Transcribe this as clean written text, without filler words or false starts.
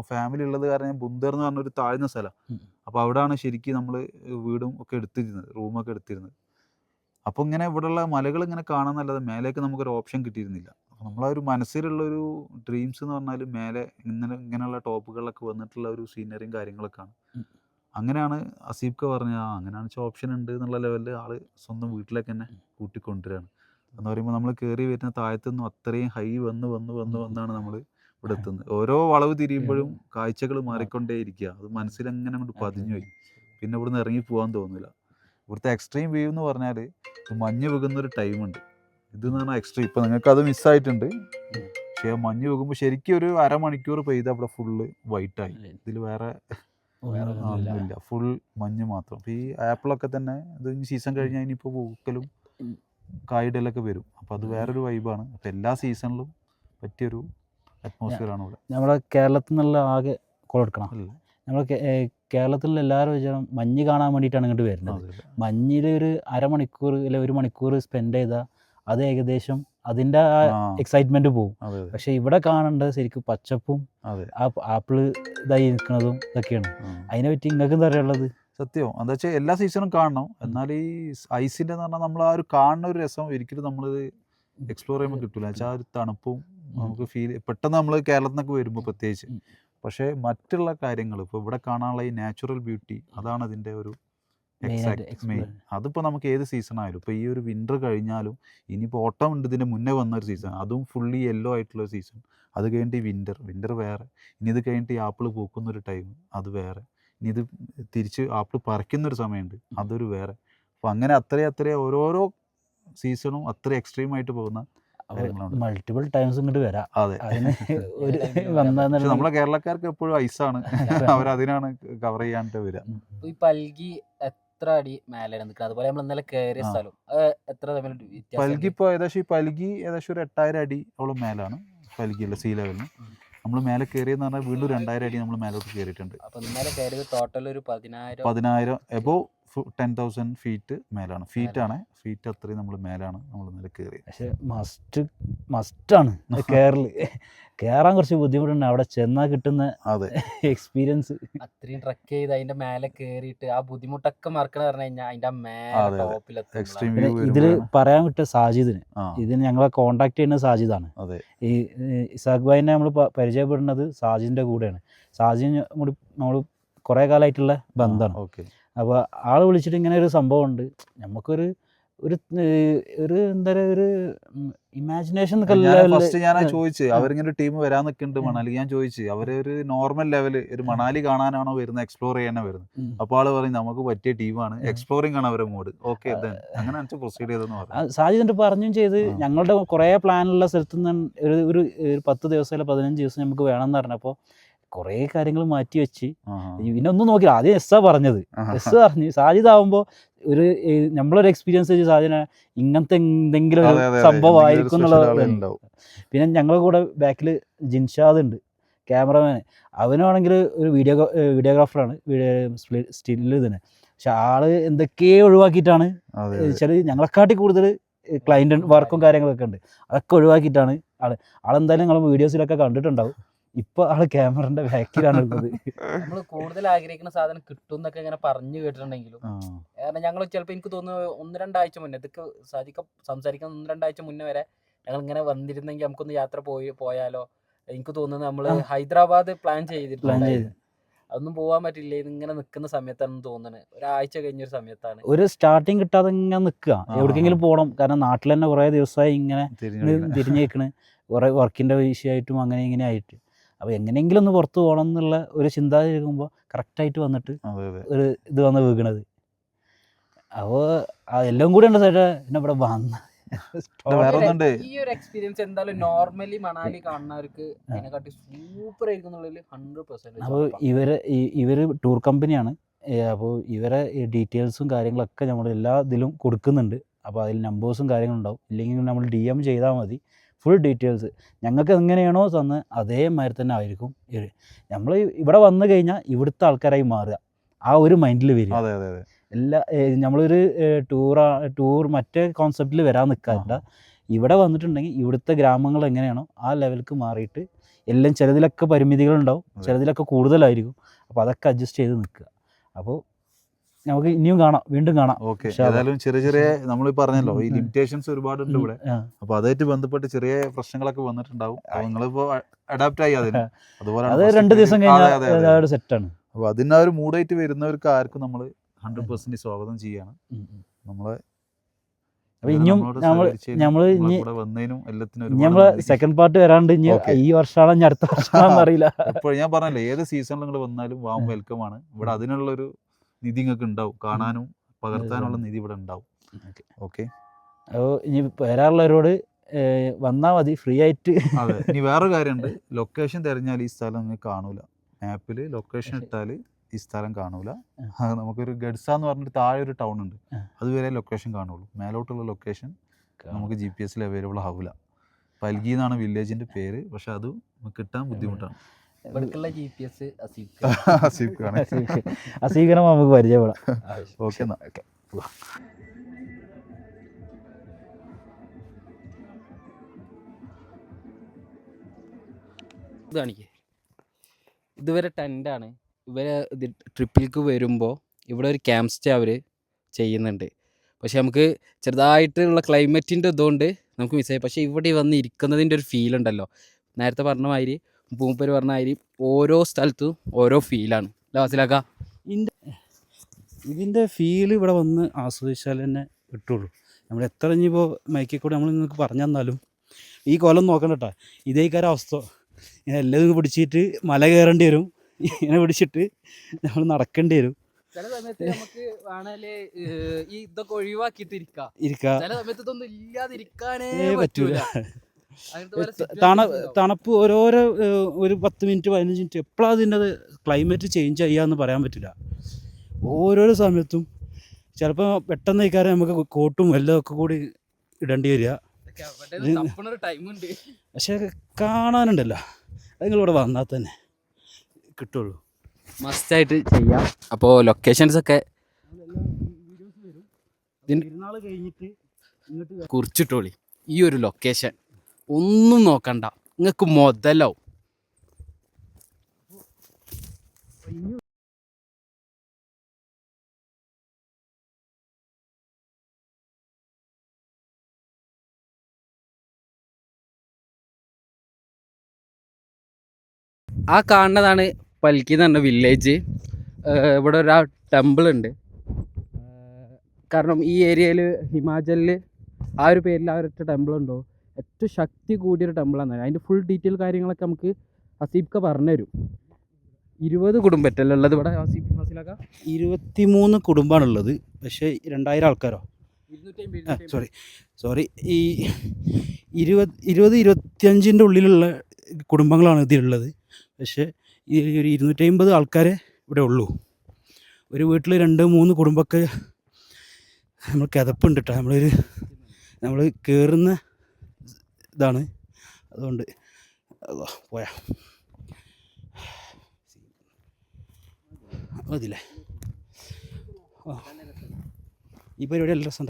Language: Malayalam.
ഫാമിലി ഉള്ളത് കാരണം ബുന്ദർ എന്ന് പറഞ്ഞൊരു താഴ്ന്ന സ്ഥലം. അപ്പോൾ അവിടെയാണ് ശരിക്കും നമ്മൾ വീടും ഒക്കെ എടുത്തിരുന്നത്, റൂമൊക്കെ എടുത്തിരുന്നത്. അപ്പോൾ ഇങ്ങനെ ഇവിടെയുള്ള മലകൾ ഇങ്ങനെ കാണാന്നല്ലാതെ മേലേക്ക് നമുക്കൊരു ഓപ്ഷൻ കിട്ടിയിരുന്നില്ല. അപ്പോൾ നമ്മളെ ഒരു മനസ്സിലുള്ളൊരു ഡ്രീംസ് എന്ന് പറഞ്ഞാൽ മേലെ ഇങ്ങനെയുള്ള ടോപ്പുകളിലൊക്കെ വന്നിട്ടുള്ള ഒരു സീനറിയും കാര്യങ്ങളൊക്കെയാണ്. അങ്ങനെയാണ് അസീബ്ക്ക പറഞ്ഞത് അങ്ങനെയാണ് വെച്ചാൽ ഓപ്ഷൻ ഉണ്ട് എന്നുള്ള ലെവലിൽ ആൾ സ്വന്തം വീട്ടിലേക്ക് തന്നെ കൂട്ടിക്കൊണ്ടുവരികയാണ്. എന്ന് പറയുമ്പോൾ നമ്മൾ കയറി വരുന്ന താഴത്തുനിന്നും അത്രയും ഹൈ വന്നാണ് നമ്മൾ ഇവിടെ എത്തുന്നത്. ഓരോ വളവ് തിരിയുമ്പോഴും കാഴ്ചകൾ മാറിക്കൊണ്ടേയിരിക്കുക. അത് മനസ്സിലങ്ങനെ അങ്ങോട്ട് പതിഞ്ഞു പോയി. പിന്നെ ഇവിടുന്ന് ഇറങ്ങി പോകാൻ തോന്നില്ല. ഇവിടുത്തെ എക്സ്ട്രീം വ്യൂ എന്ന് പറഞ്ഞാൽ മഞ്ഞ് വീകുന്നൊരു ടൈമുണ്ട്. ഇതെന്ന് പറഞ്ഞാൽ എക്സ്ട്രീം. ഇപ്പം നിങ്ങൾക്ക് അത് മിസ്സായിട്ടുണ്ട്. പക്ഷേ മഞ്ഞ് വീകുമ്പോൾ ശരിക്കും ഒരു അരമണിക്കൂർ പെയ്താൽ ഇവിടെ ഫുള്ള് വൈറ്റായി. ഇതിൽ വേറെ ഒന്നുമില്ല, ഫുൾ മഞ്ഞ് മാത്രം. അപ്പോൾ ഈ ആപ്പിളൊക്കെ തന്നെ ഇത് സീസൺ കഴിഞ്ഞാൽ ഇനിയിപ്പോൾ പൂക്കലും കായിടലൊക്കെ വരും. അപ്പോൾ അത് വേറൊരു വൈബാണ്. അപ്പോൾ എല്ലാ സീസണിലും പറ്റിയൊരു അറ്റ്മോസ്ഫിയറാണ് ഇവിടെ. നമ്മുടെ കേരളത്തിൽ നിന്നുള്ള ആകെ കൊളെടുക്കണം. നമ്മൾ കേരളത്തിലുള്ള എല്ലാവരും വിചാരം മഞ്ഞ് കാണാൻ വേണ്ടിയിട്ടാണ് ഇങ്ങോട്ട് വരുന്നത്. മഞ്ഞിൽ ഒരു അരമണിക്കൂർ അല്ലെങ്കിൽ 1 മണിക്കൂർ സ്പെൻഡ് ചെയ്താൽ അത് ഏകദേശം അതിൻ്റെ ആ എക്സൈറ്റ്മെൻറ്റ് പോകും. പക്ഷേ ഇവിടെ കാണേണ്ടത് ശരിക്കും പച്ചപ്പും ആപ്പിള് ഇതായി നിൽക്കുന്നതും ഇതൊക്കെയാണ്. അതിനെ പറ്റി നിങ്ങൾക്ക് എന്താ പറയുള്ളത്? സത്യം എന്താ വെച്ചാൽ എല്ലാ സീസണും കാണണം. എന്നാൽ ഈ ഐസിൻ്റെ എന്ന് പറഞ്ഞാൽ നമ്മൾ ആ ഒരു കാണുന്ന ഒരു രസം ഒരിക്കലും നമ്മളിത് എക്സ്പ്ലോർ ചെയ്യുമ്പോൾ കിട്ടില്ല. വെച്ചാൽ ആ ഒരു തണുപ്പും നമുക്ക് ഫീൽ പെട്ടെന്ന് നമ്മൾ കേരളത്തിൽ നിന്നൊക്കെ വരുമ്പോൾ പ്രത്യേകിച്ച്. പക്ഷേ മറ്റുള്ള കാര്യങ്ങൾ ഇപ്പോൾ ഇവിടെ കാണാനുള്ള ഈ നാച്ചുറൽ ബ്യൂട്ടി അതാണ് അതിൻ്റെ ഒരു എക്സാക്ട് മെയിൻ. അതിപ്പോൾ നമുക്ക് ഏത് സീസണായാലും ഇപ്പോൾ ഈ ഒരു വിൻ്റർ കഴിഞ്ഞാലും ഇനിയിപ്പോൾ ഓട്ടം ഉണ്ട്, ഇതിൻ്റെ മുന്നേ വന്നൊരു സീസൺ, അതും ഫുള്ളി യെല്ലോ ആയിട്ടുള്ളൊരു സീസൺ. അത് കഴിഞ്ഞിട്ട് ഈ വിൻ്റർ വേറെ, ഇനി ഇത് കഴിഞ്ഞിട്ട് ഈ ആപ്പിൾ പൂക്കുന്നൊരു ടൈം അത് വേറെ, ഇനി ഇത് തിരിച്ച് ആപ്പിൾ പറിക്കുന്നൊരു സമയമുണ്ട് അതൊരു വേറെ. അപ്പോൾ അങ്ങനെ അത്രയും ഓരോരോ സീസണും അത്ര എക്സ്ട്രീം ആയിട്ട് പോകുന്ന മൾട്ടിപ്പിൾ ടൈംസ് ഇങ്ങോട്ട് വരാം. അതെ, നമ്മളെ കേരളക്കാർക്ക് എപ്പോഴും ഐസാണ്, അവരതിനാണ് കവർ ചെയ്യാണ്ട് വരിക. ഈ പൽഗി എത്ര അടി മേലാണ് നിൽക്കുന്നത്? അതുപോലെ നമ്മൾ ഇന്നലെ കയറിയ സ്ഥലം എത്ര പൽഗി ഇപ്പോൾ ഏകദേശം ഒരു 8000 അടി അവളും മേലാണ് പൽഗിയുള്ള സീ ലെവലിന്. നമ്മൾ മേലെ കയറിയെന്ന് പറഞ്ഞാൽ വീണ്ടും 2000 അടി നമ്മൾ മേലോട്ട് കയറിയിട്ടുണ്ട്. അപ്പോൾ ഇന്നലെ കയറിയത് ടോട്ടൽ ഒരു 10,000 എബോവ് 10,000 ഫീറ്റ് മേലാണ്. ഫീറ്റ് അത്രയും നമ്മൾ മേലാണ് നമ്മൾ ഇന്നലെ കയറി. പക്ഷെ മസ്റ്റാണ് കയറാൻ കുറച്ച് ബുദ്ധിമുട്ടുണ്ട്. അവിടെ ചെന്നാൽ കിട്ടുന്ന എക്സ്പീരിയൻസ് അത്രയും ട്രക്ക് ചെയ്ത് അതിന്റെ മേലെ കയറിയിട്ട് ആ ബുദ്ധിമുട്ടൊക്കെ മറക്കണ പറഞ്ഞു കഴിഞ്ഞാൽ അതിന്റെ മേലെ ടോപ്പിലെത്തും. ഇതില് പറയാൻ വിട്ട സാജിദിന്, ഇതിന് ഞങ്ങളെ കോണ്ടാക്ട് ചെയ്യുന്നത് സാജിദാണ്. ഈ ഇസാഖ് ഭായിനെ നമ്മൾ പരിചയപ്പെടുന്നത് സാജിദിന്റെ കൂടെയാണ്. സാജിന് കൂടി നമ്മൾ കുറേ കാലമായിട്ടുള്ള ബന്ധമാണ്. അപ്പോൾ ആൾ വിളിച്ചിട്ട് ഇങ്ങനെ ഒരു സംഭവം ഉണ്ട്, നമുക്കൊരു എന്താ പറയുക, ഒരു ഇമാജിനേഷൻ. ഫസ്റ്റ് ഞാൻ ചോദിച്ചു, അവരിങ്ങനെ ടീം വരാൻ നിൽക്കുന്നുണ്ട് മണാലി. ഞാൻ ചോദിച്ചു അവരൊരു നോർമൽ ലെവല് ഒരു മണാലി കാണാനാണോ വരുന്നത്, എക്സ്പ്ലോർ ചെയ്യാനോ വരുന്നത്? അപ്പോൾ ആള് പറയും നമുക്ക് പറ്റിയ ടീമാണ്, എക്സ്പ്ലോറിംഗ് ആണ് അവരുടെ മൂഡ്. ഓക്കെ, അങ്ങനെ പ്രൊസീഡ് ചെയ്തെന്ന് പറഞ്ഞു. സാജിദ് പറഞ്ഞും ചെയ്ത് ഞങ്ങളുടെ കുറേ പ്ലാനുള്ള സ്ഥലത്ത് നിന്ന് ഒരു 10 ദിവസം അല്ല 15 ദിവസം നമുക്ക് വേണമെന്ന് പറഞ്ഞപ്പോൾ കുറേ കാര്യങ്ങൾ മാറ്റി വെച്ച് പിന്നെ ഒന്നും നോക്കില്ല. ആദ്യം എസ്സാ പറഞ്ഞത്. പറഞ്ഞ് സാജിദാവുമ്പോൾ ഒരു നമ്മളൊരു എക്സ്പീരിയൻസ് വെച്ച് സാജിന് ഇങ്ങനത്തെ എന്തെങ്കിലും ഒരു സംഭവം ആയിരിക്കും എന്നുള്ളത്. പിന്നെ ഞങ്ങളുടെ കൂടെ ബാക്കിൽ ജിൻഷാദ് ഉണ്ട്, ക്യാമറമാൻ. അവനാണെങ്കിൽ ഒരു വീഡിയോഗ്രാഫറാണ്, സ്റ്റില്ല് തന്നെ. പക്ഷെ ആള് എന്തൊക്കെയോ ഒഴിവാക്കിയിട്ടാണ് വെച്ചാൽ ഞങ്ങളെക്കാട്ടി കൂടുതൽ ക്ലൈൻറ്റ് വർക്കും കാര്യങ്ങളൊക്കെ ഉണ്ട്. അതൊക്കെ ഒഴിവാക്കിയിട്ടാണ് ആളെന്തായാലും നിങ്ങൾ വീഡിയോസിലൊക്കെ കണ്ടിട്ടുണ്ടാവും. ഇപ്പൊ ആള് ക്യാമറന്റെ ബാക്കിലാണ് ഉള്ളത്. നമ്മൾ കൂടുതൽ ആഗ്രഹിക്കുന്ന സാധനം കിട്ടും എന്നൊക്കെ ഇങ്ങനെ പറഞ്ഞു കേട്ടിട്ടുണ്ടെങ്കിലും കാരണം ഞങ്ങൾ ചിലപ്പോൾ എനിക്ക് തോന്നുന്നു 1-2 ആഴ്ച മുന്നേ ഇതൊക്കെ സംസാരിക്കാൻ 1-2 ആഴ്ച മുന്നേ വരെ ഞങ്ങൾ ഇങ്ങനെ വന്നിരുന്നെങ്കിൽ നമുക്കൊന്ന് യാത്ര പോയാലോ. എനിക്ക് തോന്നുന്നത് നമ്മള് ഹൈദരാബാദ് പ്ലാൻ ചെയ്തിട്ടുണ്ട്. അതൊന്നും പോകാൻ പറ്റില്ല, ഇങ്ങനെ നിൽക്കുന്ന സമയത്താണെന്ന് തോന്നുന്നത്. ഒരാഴ്ച കഴിഞ്ഞൊരു സമയത്താണ് ഒരു സ്റ്റാർട്ടിങ് കിട്ടാതെ ഇങ്ങനെ നിൽക്കുക. എവിടേക്കെങ്കിലും പോകണം, കാരണം നാട്ടിൽ തന്നെ കുറേ ദിവസമായി ഇങ്ങനെ തിരിഞ്ഞേക്കണ്, കുറേ വർക്കിന്റെ വിഷയമായിട്ടും അങ്ങനെ ഇങ്ങനെ ആയിട്ട്. അപ്പോൾ എങ്ങനെയെങ്കിലും ഒന്ന് പുറത്ത് പോകണം എന്നുള്ള ഒരു ചിന്താഗതി എടുക്കുമ്പോൾ കറക്റ്റായിട്ട് വന്നിട്ട് ഒരു ഇത് വന്ന് വീകണത്. അപ്പോൾ എല്ലാം കൂടി ഉണ്ട് ചേട്ടാ എന്നെ ഇവിടെ വന്ന. ഈ ഒരു എക്സ്പീരിയൻസ് എന്തായാലും നോർമലി മണാലി കാണുന്നവർക്ക് അതിനെക്കാട്ടി സൂപ്പർ ആയിരിക്കും എന്നുള്ളതിൽ 100%. അപ്പോൾ ഇവർ ടൂർ കമ്പനിയാണ്. അപ്പോൾ ഇവരെ ഡീറ്റെയിൽസും കാര്യങ്ങളൊക്കെ നമ്മൾ എല്ലാ ഇതിലും കൊടുക്കുന്നുണ്ട്. അപ്പോൾ അതിൽ നമ്പേഴ്സും കാര്യങ്ങളും ഉണ്ടാവും. ഇല്ലെങ്കിൽ നമ്മൾ DM ചെയ്താൽ മതി. ഫുൾ ഡീറ്റെയിൽസ് ഞങ്ങൾക്ക് എങ്ങനെയാണോ തന്ന് അതേമാതിരി തന്നെ ആയിരിക്കും. നമ്മൾ ഇവിടെ വന്നു കഴിഞ്ഞാൽ ഇവിടുത്തെ ആൾക്കാരായി മാറുക, ആ ഒരു മൈൻഡിൽ വരിക. എല്ലാ നമ്മളൊരു ടൂർ മറ്റേ കോൺസെപ്റ്റിൽ വരാൻ നിൽക്കാറില്ല. ഇവിടെ വന്നിട്ടുണ്ടെങ്കിൽ ഇവിടുത്തെ ഗ്രാമങ്ങൾ എങ്ങനെയാണോ ആ ലെവലിലേക്ക് മാറിയിട്ട് എല്ലാം ചിലതിലൊക്കെ പരിമിതികളുണ്ടാവും, ചിലതിലൊക്കെ കൂടുതലായിരിക്കും. അപ്പോൾ അതൊക്കെ അഡ്ജസ്റ്റ് ചെയ്ത് നിൽക്കുക. അപ്പോൾ നമുക്ക് ഇനിയും കാണാം, വീണ്ടും കാണാം. ഓക്കെ, ഏതായാലും ചെറിയ ചെറിയ നമ്മൾ പറഞ്ഞല്ലോ ഈ ലിമിറ്റേഷൻസ് ഒരുപാടുണ്ട് ഇവിടെ. അപ്പോൾ അതായിട്ട് ബന്ധപ്പെട്ട് ചെറിയ പ്രശ്നങ്ങളൊക്കെ വന്നിട്ടുണ്ടാവും. നിങ്ങളിപ്പോൾ അഡാപ്റ്റ് ആയി അതിന്. അതുപോലെ അത് 2 ദിവസം കഴിഞ്ഞാൽ സെറ്റാണ്. അപ്പോൾ അതിന് ആ ഒരു മൂഡായിട്ട് വരുന്നവർക്ക് ആർക്കും നമ്മൾ 100% സ്വാഗതം ചെയ്യാണ്. നമ്മളെ അപ്പോൾ ഇനിയും നമ്മൾ സെക്കൻഡ് പാർട്ട് വരാണ്ട് ഇനി ഈ വർഷമാണോ ഇനി അടുത്ത വർഷമാണെന്ന് അറിയില്ല. ഇപ്പോൾ ഞാൻ പറഞ്ഞല്ലോ, ഏത് സീസണിൽ നിങ്ങൾ വന്നാലും വാം വെൽക്കം ആണ്. ഇവിടെ അതിനുള്ളൊരു നിധി നിങ്ങൾക്ക് ഉണ്ടാവും, കാണാനും പകർത്താനുള്ള നിധി ഇവിടെ ഉണ്ടാവും. ഓക്കെ, അപ്പോൾ ഇനി വരാനുള്ളവരോട് വന്നാൽ മതി, ഫ്രീ ആയിട്ട്. അതെ, ഇനി വേറൊരു കാര്യമുണ്ട്, ലൊക്കേഷൻ തിരഞ്ഞാൽ ഈ സ്ഥലം നിങ്ങൾക്ക് കാണൂല. മാപ്പിൽ ലൊക്കേഷൻ ഇട്ടാൽ ഈ സ്ഥലം കാണൂല. നമുക്കൊരു ഗഡ്സ എന്ന് പറഞ്ഞിട്ട് താഴെ ഒരു ടൗൺ ഉണ്ട്, അതുവരെ ലൊക്കേഷൻ കാണുള്ളൂ. മേലോട്ടുള്ള ലൊക്കേഷൻ നമുക്ക് GPS അവൈലബിൾ ആവില്ല. പൽഗി എന്നാണ് വില്ലേജിൻ്റെ പേര്, പക്ഷെ അത് കിട്ടാൻ ബുദ്ധിമുട്ടാണ്. അസീഖനെ നമുക്ക് പരിചയപ്പെടാം. ഓക്കെ, എന്നാൽ ഇതാണിക്ക് ഇതുവരെ ടെൻ്റാണ്. ഇവരെ ട്രിപ്പിലേക്ക് വരുമ്പോൾ ഇവിടെ ഒരു ക്യാമ്പ് സ്റ്റേ അവർ ചെയ്യുന്നുണ്ട്. പക്ഷെ നമുക്ക് ചെറുതായിട്ടുള്ള ക്ലൈമറ്റിൻ്റെ ഇതുകൊണ്ട് നമുക്ക് മിസ്സായി. പക്ഷേ ഇവിടെ വന്ന് ഇരിക്കുന്നതിൻ്റെ ഒരു ഫീൽ ഉണ്ടല്ലോ, നേരത്തെ പറഞ്ഞ മാതിരി മൂപ്പര് പറഞ്ഞ മാതിരി ഓരോ സ്ഥലത്തും ഓരോ ഫീലാണ്. മനസ്സിലാക്കാം, ഇതിൻ്റെ ഫീൽ ഇവിടെ വന്ന് ആസ്വദിച്ചാൽ തന്നെ കിട്ടുള്ളൂ. നമ്മൾ എത്ര ഇനിയിപ്പോൾ മൈക്കിൽ കൂടെ നമ്മൾ നിങ്ങൾക്ക് പറഞ്ഞു തന്നാലും ഈ കൊല്ലം നോക്കണ്ട കേട്ടോ. ഇതേ കാര്യം അവസ്ഥ, ഇങ്ങനെ എല്ലാം പിടിച്ചിട്ട് മല കയറേണ്ടി വരും, ഇങ്ങനെ പിടിച്ചിട്ട് നമ്മൾ നടക്കേണ്ടി വരും. ചില സമയത്ത് നമുക്ക് വേണേല് ഈ ഇതൊക്കെ ഒഴിവാക്കിയിട്ട് ഇരിക്കാം. ചില സമയത്ത് ഇതൊന്നും ഇല്ലാതിരിക്കാനേ പറ്റൂല. തണുപ്പ് ഓരോരോ ഒരു 10 മിനിറ്റ് 15 മിനിറ്റ് എപ്പോഴാണ് അതിൻ്റെ ക്ലൈമറ്റ് ചേഞ്ച് ചെയ്യാന്ന് പറയാൻ പറ്റില്ല. ഓരോരോ സമയത്തും ചിലപ്പോൾ പെട്ടെന്ന് ഇക്കാരം നമുക്ക് കോട്ടും എല്ലാം ഒക്കെ കൂടി ഇടേണ്ടി വരിക. പക്ഷെ കാണാനുണ്ടല്ലോ, അത് നിങ്ങളിവിടെ വന്നാൽ തന്നെ കിട്ടുള്ളൂ. മസ്റ്റായിട്ട് ചെയ്യാം. അപ്പോൾ ലൊക്കേഷൻസ് ഒക്കെ കുറിച്ചിട്ടോളി. ഈ ഒരു ലൊക്കേഷൻ ഒന്നും നോക്കണ്ട, നിങ്ങൾക്ക് മുതലാവും. ആ കാണുന്നതാണ് പൽക്കി എന്ന് പറഞ്ഞ വില്ലേജ്. ഇവിടെ ഒരു ടെമ്പിൾ ഉണ്ട്. കാരണം ഈ ഏരിയയിൽ ഹിമാചലിൽ ആ ഒരു പേരിൽ ആ ഒരൊറ്റ ടെമ്പിൾ ഉണ്ടോ, ഏറ്റവും ശക്തി കൂടിയൊരു ടെമ്പിളാണ്. അതിൻ്റെ ഫുൾ ഡീറ്റെയിൽ കാര്യങ്ങളൊക്കെ നമുക്ക് ഹസീബ്ക്ക പറഞ്ഞു തരും. 20 കുടുംബറ്റല്ലേ ഉള്ളത് ഇവിടെ? 23 കുടുംബമാണുള്ളത്. പക്ഷേ 2000 ആൾക്കാരോ, സോറി ഈ 20-25 ഉള്ളിലുള്ള കുടുംബങ്ങളാണ് ഇതിലുള്ളത്. പക്ഷേ ഈ ഒരു 250 ആൾക്കാരെ ഇവിടെ ഉള്ളൂ. ഒരു വീട്ടിൽ 2-3 കുടുംബമൊക്കെ നമ്മൾ കിതപ്പുണ്ട് കേട്ടോ. നമ്മൾ കയറുന്ന ഇതാണ്, അതുകൊണ്ട് പോയാ മതില്ലേ. ഈ പരിപാടി നല്ല രസം.